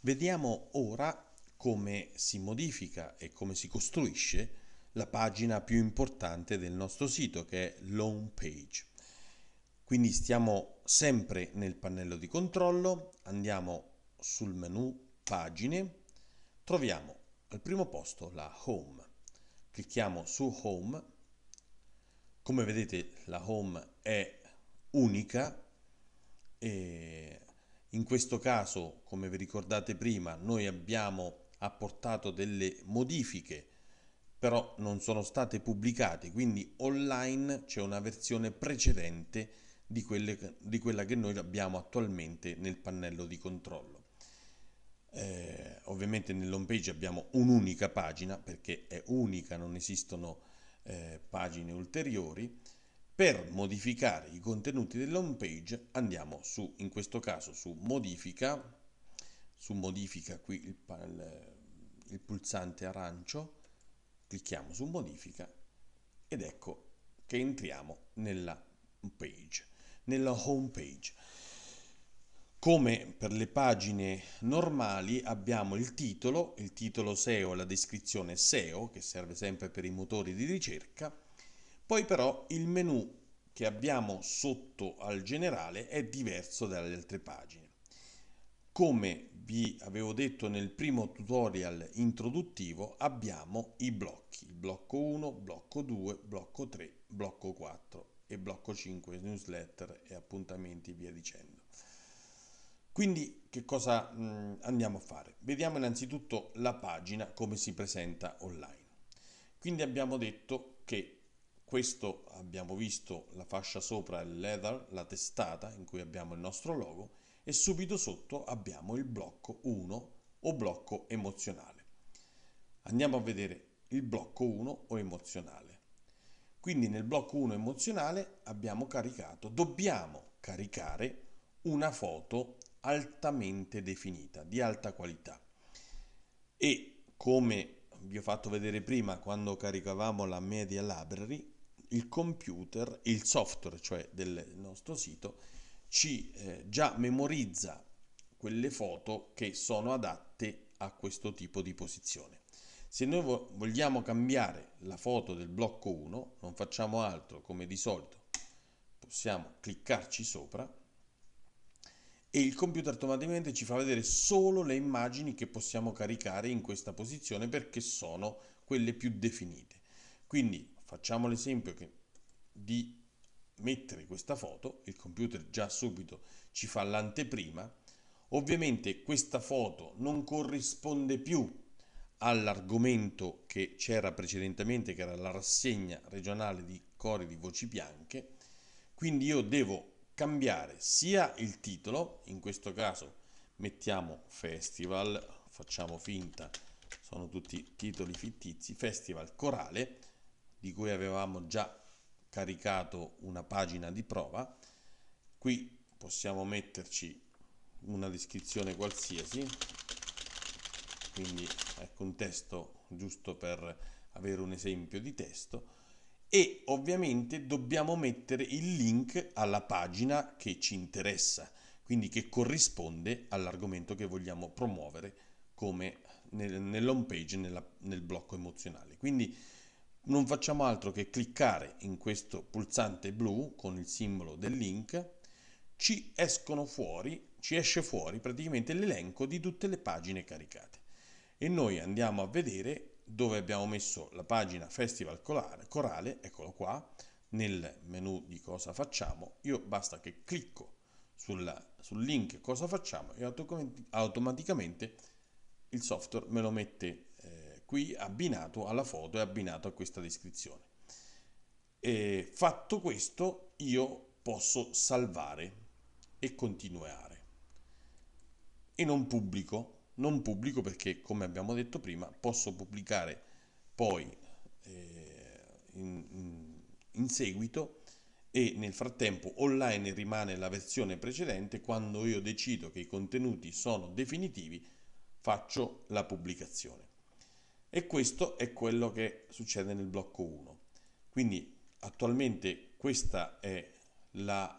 Vediamo ora come si modifica e come si costruisce la pagina più importante del nostro sito, che è l'home page. Quindi stiamo sempre nel pannello di controllo, andiamo sul menu pagine, troviamo al primo posto la home. Clicchiamo su home. Come vedete, la home è unica e in questo caso, come vi ricordate prima, noi abbiamo apportato delle modifiche, però non sono state pubblicate, quindi online c'è una versione precedente di quella che noi abbiamo attualmente nel pannello di controllo. Ovviamente nell'home page abbiamo un'unica pagina perché è unica, non esistono pagine ulteriori. Per modificare i contenuti dell'home page andiamo in questo caso su modifica qui il pulsante arancio, clicchiamo su modifica ed ecco che entriamo nella home page. Come per le pagine normali abbiamo il titolo SEO, la descrizione SEO che serve sempre per i motori di ricerca. Poi però il menu che abbiamo sotto al generale è diverso dalle altre pagine. Come vi avevo detto nel primo tutorial introduttivo, abbiamo i blocchi, il blocco 1, blocco 2, blocco 3, blocco 4 e blocco 5, newsletter e appuntamenti, via dicendo. Quindi che cosa andiamo a fare? Vediamo innanzitutto la pagina come si presenta online. Quindi abbiamo detto che questo abbiamo visto la fascia sopra, il leather, la testata in cui abbiamo il nostro logo e subito sotto abbiamo il blocco 1 o blocco emozionale. Andiamo a vedere il blocco 1 o emozionale. Quindi nel blocco 1 emozionale dobbiamo caricare una foto altamente definita, di alta qualità. E come vi ho fatto vedere prima quando caricavamo la Media Library, il software, cioè del nostro sito, ci già memorizza quelle foto che sono adatte a questo tipo di posizione. Se noi vogliamo cambiare la foto del blocco 1, non facciamo altro come di solito, possiamo cliccarci sopra e il computer automaticamente ci fa vedere solo le immagini che possiamo caricare in questa posizione perché sono quelle più definite. Quindi facciamo l'esempio di mettere questa foto, il computer già subito ci fa l'anteprima. Ovviamente questa foto non corrisponde più all'argomento che c'era precedentemente, che era la rassegna regionale di cori di voci bianche, quindi io devo cambiare sia il titolo, in questo caso mettiamo festival, facciamo finta, sono tutti titoli fittizi, festival corale, di cui avevamo già caricato una pagina di prova. Qui possiamo metterci una descrizione qualsiasi, quindi ecco un testo giusto per avere un esempio di testo, e ovviamente dobbiome mettere il link alla pagina che ci interessa, quindi che corrisponde all'argomento che vogliamo promuovere come nell'home page, nel blocco emozionale. Quindi non facciamo altro che cliccare in questo pulsante blu con il simbolo del link, ci esce fuori praticamente l'elenco di tutte le pagine caricate e noi andiamo a vedere dove abbiamo messo la pagina Festival Corale, eccolo qua, nel menu di cosa facciamo. Io basta che clicco sul link cosa facciamo e automaticamente il software me lo mette qui abbinato alla foto e abbinato a questa descrizione. E fatto questo io posso salvare e continuare e non pubblico perché come abbiamo detto prima posso pubblicare poi in seguito e nel frattempo online rimane la versione precedente. Quando io decido che i contenuti sono definitivi faccio la pubblicazione e questo è quello che succede nel blocco 1. Quindi attualmente questa è la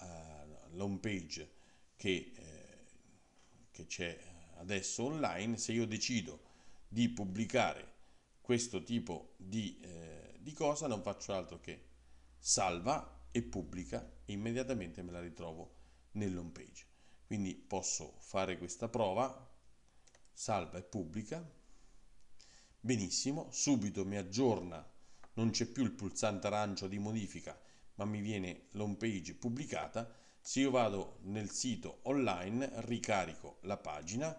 home page che c'è adesso online, se io decido di pubblicare questo tipo di cosa, non faccio altro che salva e pubblica e immediatamente me la ritrovo nell'home page. Quindi posso fare questa prova, salva e pubblica, benissimo, subito mi aggiorna, non c'è più il pulsante arancio di modifica, ma mi viene l'home page pubblicata. Se io vado nel sito online, ricarico la pagina,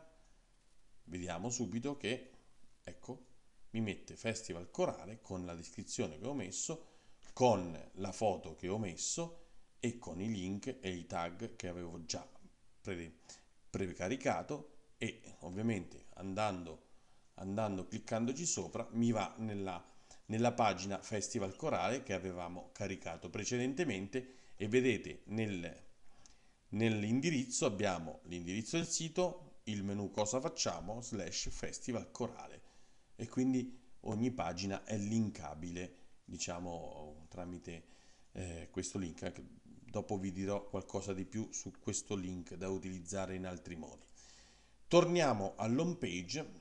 vediamo subito che, ecco, mi mette Festival Corale con la descrizione che ho messo, con la foto che ho messo e con i link e i tag che avevo già precaricato, e ovviamente cliccandoci sopra mi va nella pagina Festival Corale che avevamo caricato precedentemente, e vedete nell'indirizzo abbiamo l'indirizzo del sito, il menu cosa facciamo, / Festival Corale, e quindi ogni pagina è linkabile, diciamo, tramite questo link. Dopo vi dirò qualcosa di più su questo link da utilizzare in altri modi. Torniamo all'home page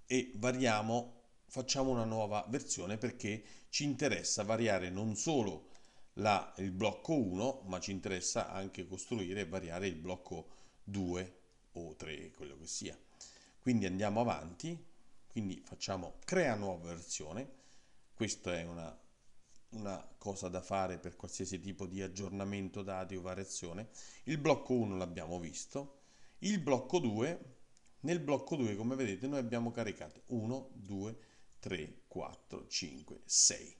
e facciamo una nuova versione, perché ci interessa variare non solo il blocco 1, ma ci interessa anche costruire e variare il blocco 2 o 3, quello che sia. Quindi andiamo avanti, quindi facciamo crea nuova versione. Questa è una cosa da fare per qualsiasi tipo di aggiornamento dati o variazione. Il blocco 1 l'abbiamo visto. Il blocco 2, nel blocco 2 come vedete noi abbiamo caricato 1, 2, 3, 4, 5, 6.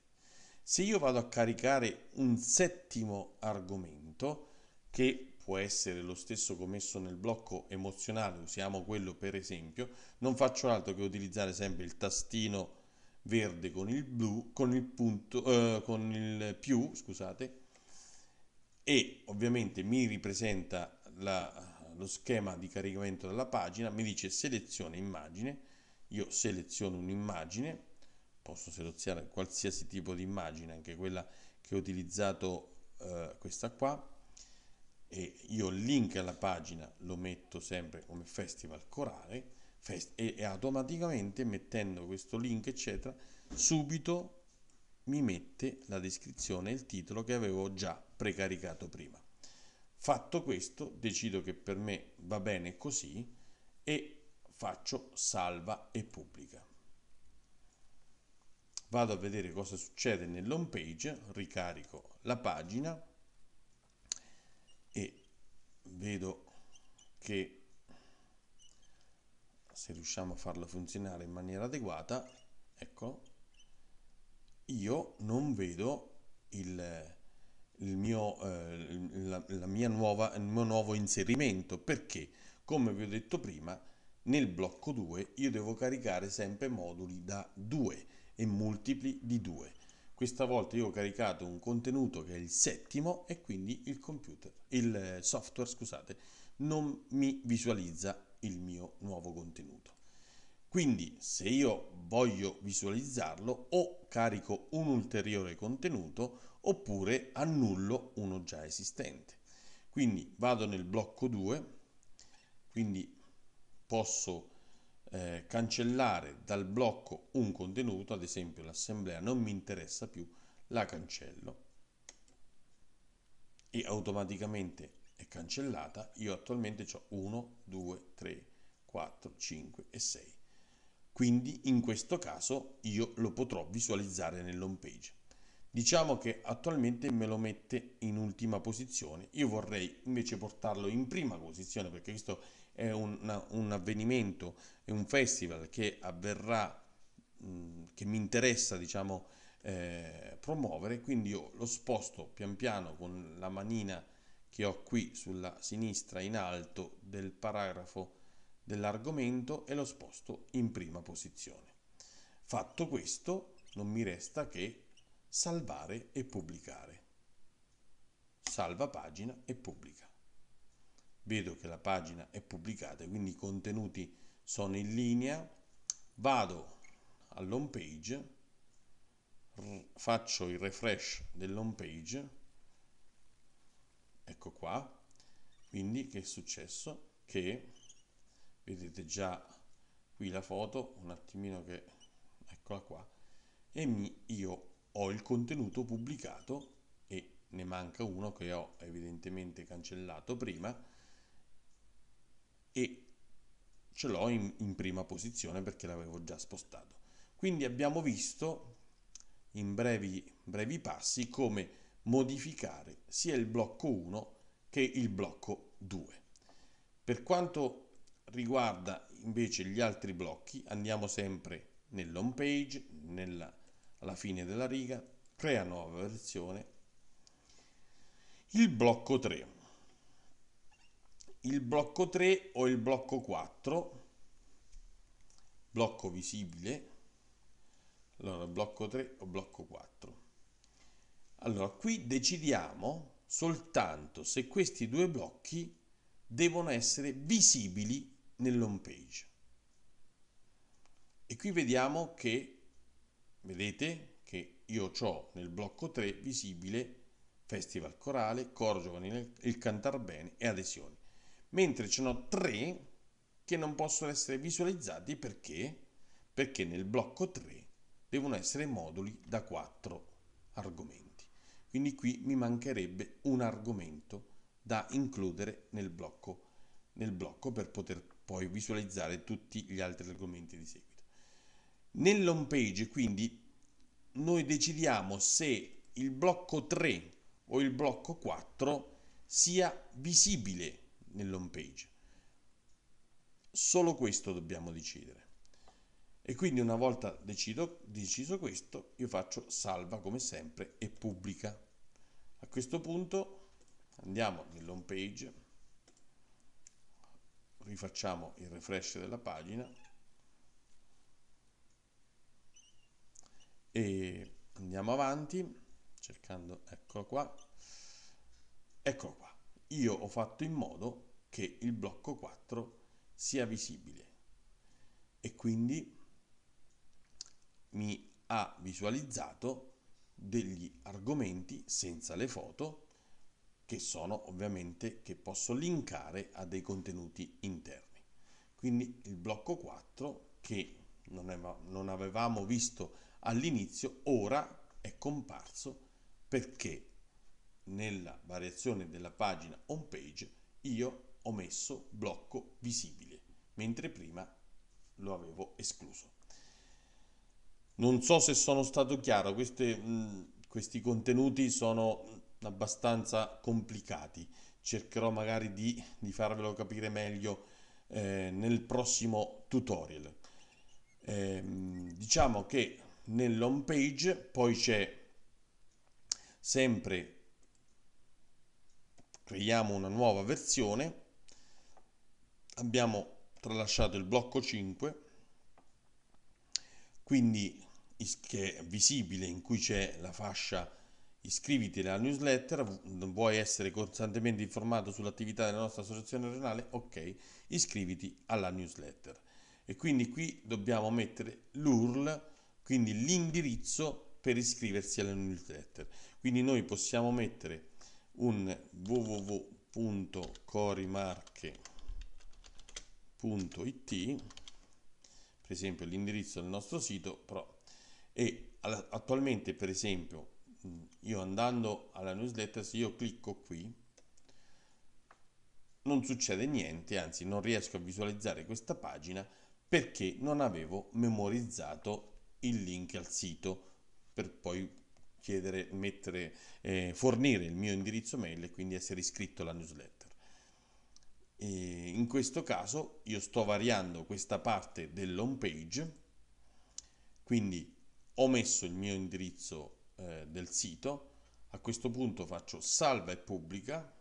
Se io vado a caricare un settimo argomento, che può essere lo stesso commesso nel blocco emozionale, usiamo quello per esempio, non faccio altro che utilizzare sempre il tastino verde con il blu, con il punto, con il più, scusate, e ovviamente mi ripresenta lo schema di caricamento della pagina, mi dice seleziona immagine, io seleziono un'immagine, posso selezionare qualsiasi tipo di immagine, anche quella che ho utilizzato, questa qua, e io il link alla pagina lo metto sempre come Festival Corale, e automaticamente, mettendo questo link eccetera, subito mi mette la descrizione e il titolo che avevo già precaricato prima. Fatto questo, decido che per me va bene così e faccio salva e pubblica. Vado a vedere cosa succede nell'home page, ricarico la pagina e vedo che, se riusciamo a farlo funzionare in maniera adeguata, ecco, io non vedo il mio nuovo inserimento, perché, come vi ho detto prima, nel blocco 2 io devo caricare sempre moduli da 2 e multipli di 2. Questa volta io ho caricato un contenuto che è il settimo e quindi il software, scusate, non mi visualizza il mio nuovo contenuto. Quindi se io voglio visualizzarlo, o carico un ulteriore contenuto oppure annullo uno già esistente. Quindi vado nel blocco 2, quindi posso cancellare dal blocco un contenuto, ad esempio l'assemblea non mi interessa più, la cancello e automaticamente è cancellata. Io attualmente ho 1, 2, 3, 4, 5 e 6. Quindi in questo caso io lo potrò visualizzare nell'home page. Diciamo che attualmente me lo mette in ultima posizione, io vorrei invece portarlo in prima posizione, perché questo è un avvenimento, è un festival che avverrà, che mi interessa, diciamo, promuovere, quindi io lo sposto pian piano con la manina che ho qui sulla sinistra in alto del paragrafo dell'argomento e lo sposto in prima posizione. Fatto questo, non mi resta che salvare e pubblicare. Salva pagina e pubblica. Vedo che la pagina è pubblicata, quindi i contenuti sono in linea. Vado all'home page, faccio il refresh dell'home page, ecco qua. Quindi che è successo? Che vedete già qui la foto, un attimino che, eccola qua, e io ho il contenuto pubblicato e ne manca uno che ho evidentemente cancellato prima e ce l'ho in prima posizione perché l'avevo già spostato. Quindi abbiamo visto in brevi passi come modificare sia il blocco 1 che il blocco 2. Per quanto riguarda invece gli altri blocchi, andiamo sempre nell'home page, alla fine della riga, crea nuova versione, il blocco 3. Il blocco 3 o il blocco 4, blocco visibile, allora blocco 3 o blocco 4. Allora, qui decidiamo soltanto se questi due blocchi devono essere visibili nell'home page. E qui vediamo che, vedete, che io ho nel blocco 3 visibile Festival Corale, Coro Giovanile, il Cantar Bene e Adesioni. Mentre ce ne ho 3 che non possono essere visualizzati perché nel blocco 3 devono essere moduli da 4 argomenti. Quindi qui mi mancherebbe un argomento da includere nel blocco per poter poi visualizzare tutti gli altri argomenti di seguito. Nell'home page quindi noi decidiamo se il blocco 3 o il blocco 4 sia visibile nell'home page. Solo questo dobbiamo decidere. E quindi una volta deciso questo, io faccio salva come sempre e pubblica. A questo punto andiamo nell'home page, rifacciamo il refresh della pagina e andiamo avanti cercando, eccolo qua. Io ho fatto in modo che il blocco 4 sia visibile e quindi mi ha visualizzato degli argomenti senza le foto che sono ovviamente che posso linkare a dei contenuti interni. Quindi il blocco 4 che non avevamo visto all'inizio ora è comparso perché nella variazione della pagina home page io ho messo blocco visibile mentre prima lo avevo escluso. Non so se sono stato chiaro, questi contenuti sono abbastanza complicati, cercherò magari di farvelo capire meglio nel prossimo tutorial. Diciamo che nell'home page poi c'è sempre, creiamo una nuova versione, abbiamo tralasciato il blocco 5, quindi che è visibile, in cui c'è la fascia iscriviti alla newsletter, vuoi essere costantemente informato sull'attività della nostra associazione regionale? Ok, iscriviti alla newsletter. E quindi qui dobbiamo mettere l'URL, quindi l'indirizzo per iscriversi alla newsletter. Quindi noi possiamo mettere un www.corimarche.it, per esempio l'indirizzo del nostro sito, però e attualmente per esempio io andando alla newsletter, se io clicco qui non succede niente, anzi non riesco a visualizzare questa pagina perché non avevo memorizzato il link al sito per poi fornire il mio indirizzo mail e quindi essere iscritto alla newsletter. E in questo caso io sto variando questa parte dell'home page, quindi ho messo il mio indirizzo del sito, a questo punto faccio salva e pubblica,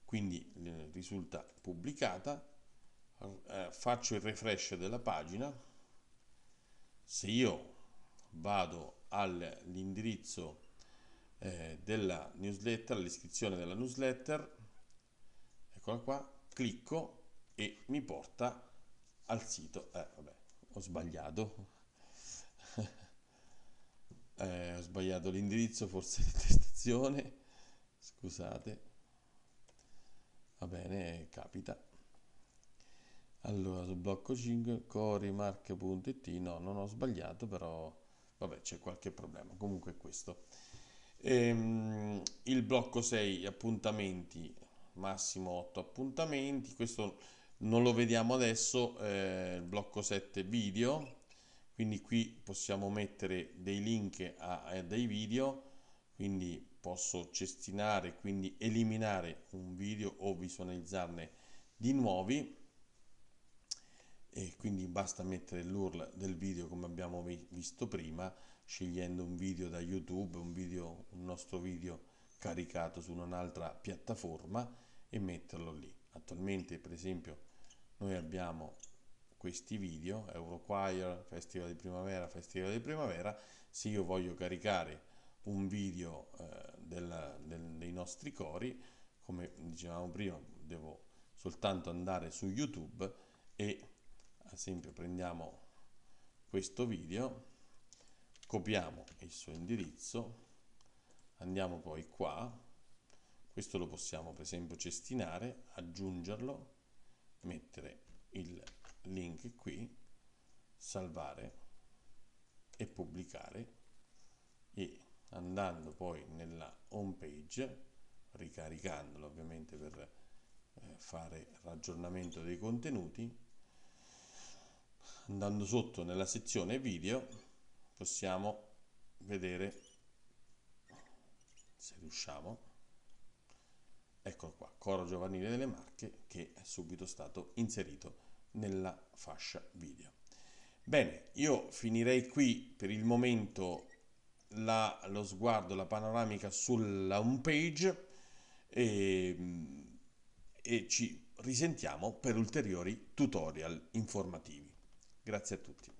quindi risulta pubblicata, faccio il refresh della pagina, se io vado all'indirizzo della newsletter, all'iscrizione della newsletter, eccola qua, clicco e mi porta al sito, vabbè, ho sbagliato l'indirizzo forse di testazione, scusate, va bene, capita. Allora, su blocco 5, corimarche.it, no, non ho sbagliato, però vabbè, c'è qualche problema. Comunque è questo. Il blocco 6, appuntamenti, massimo 8 appuntamenti. Questo non lo vediamo adesso. Il blocco 7, video. Quindi qui possiamo mettere dei link a dei video. Quindi posso cestinare, quindi eliminare un video o visualizzarne di nuovi, e quindi basta mettere l'URL del video come abbiamo visto prima, scegliendo un video da YouTube, un nostro video caricato su un'altra piattaforma, e metterlo lì. Attualmente, per esempio, noi abbiamo questi video, Eurochoir, Festival di Primavera. Se io voglio caricare un video dei nostri cori, come dicevamo prima, devo soltanto andare su YouTube e, ad esempio, prendiamo questo video, copiamo il suo indirizzo, andiamo poi qua, questo lo possiamo per esempio cestinare, aggiungerlo, mettere il link qui, salvare e pubblicare, e andando poi nella home page, ricaricandolo ovviamente per fare l'aggiornamento dei contenuti, andando sotto nella sezione video possiamo vedere, se riusciamo, eccolo qua, coro giovanile delle Marche, che è subito stato inserito nella fascia video. Bene, io finirei qui per il momento lo sguardo, la panoramica sulla home page, e, e ci risentiamo per ulteriori tutorial informativi. Grazie a tutti.